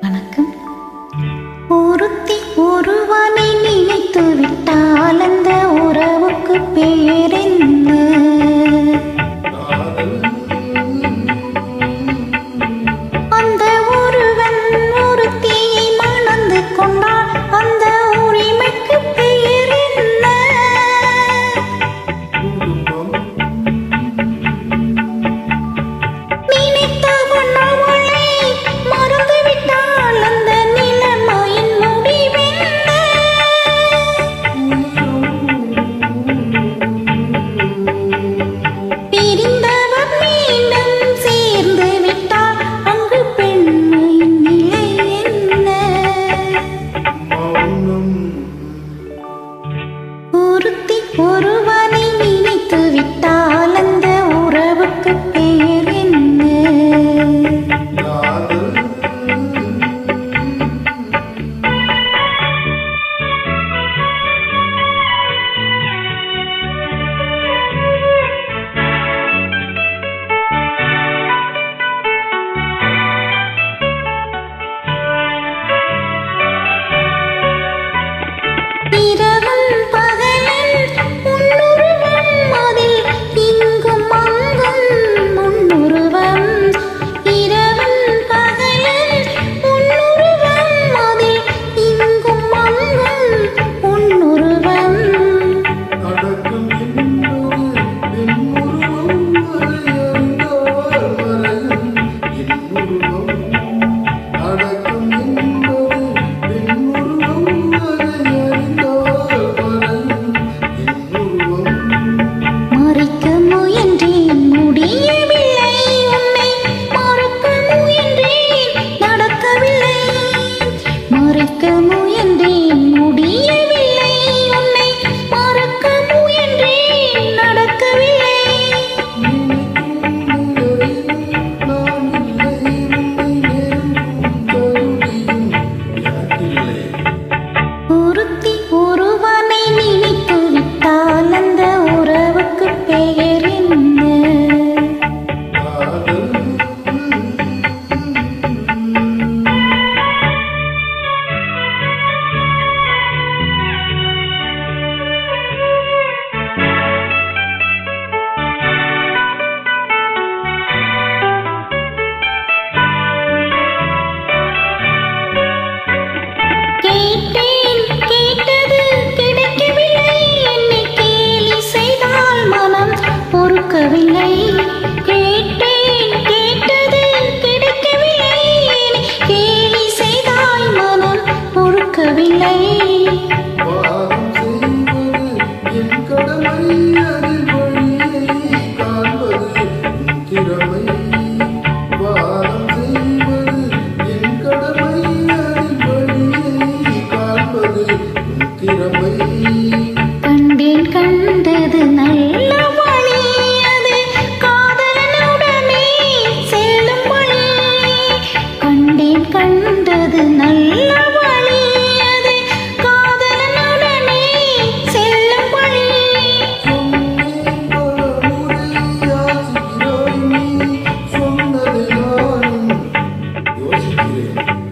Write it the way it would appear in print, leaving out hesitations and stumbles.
வணக்கம். ஒருத்தி ஒருவனை நினைத்து விட்டால் அந்த உறவுக்கு பேரென்ன? அந்த ஒருவன் ஒருத்தியை மணந்து கொண்டால் அந்த உரிமைக்கு பெயர் என்ன? நினைத்தவன் அவளை மறந்துவிட்டால் அந்த நிலைமையின் முடிவென்ன? பிரிந்தவர் மீண்டும் சேர்ந்து விட்டால் அங்கு பெண்மையின் நிலை என்ன? ஒருத்தி ஒருவனை நினைத்து விட்டால் அந்த உறவுக்கு பெயர் என்ன? இரவும் பகலும் உன்னுருவம் அதில் இங்கும் அங்கும் உன்னுருவம். இரவும் பகலும் உன்னுருவம் அதில் இங்கும் அங்கும் உன்னுருவம். மறைக்க முயன்றேன் முடியவில்லை, உன்னை மறக்க முயன்றேன் நடக்கவில்லை. மறைக்க முயன்றேன் முடியவில்லை, உன்னை மறக்க முயன்றேன் நடக்கவில்லை. ஒருத்தி ஒருவனை நினைத்து விட்டால் அந்த உறவுக்கு பெயர் என்ன? கேட்டேன் கேட்டது கிடைக்கவில்லை, என்னை கேலி செய்தால் மனம் பொறுக்கவில்லை. கேட்டேன் கேட்டது கிடைக்கவில்லை, என்னை கேலி செய்தால் மனம் பொறுக்கவில்லை. கண்டேன் கண்டது நல்ல வழி, அது காதலனுடனே செல்லும் வழி. கண்டேன் கண்டது நல்ல வழி, அது காதலனுடனே செல்லும் வழி. சொன்னதை நானும் யோசிக்கிறேன்.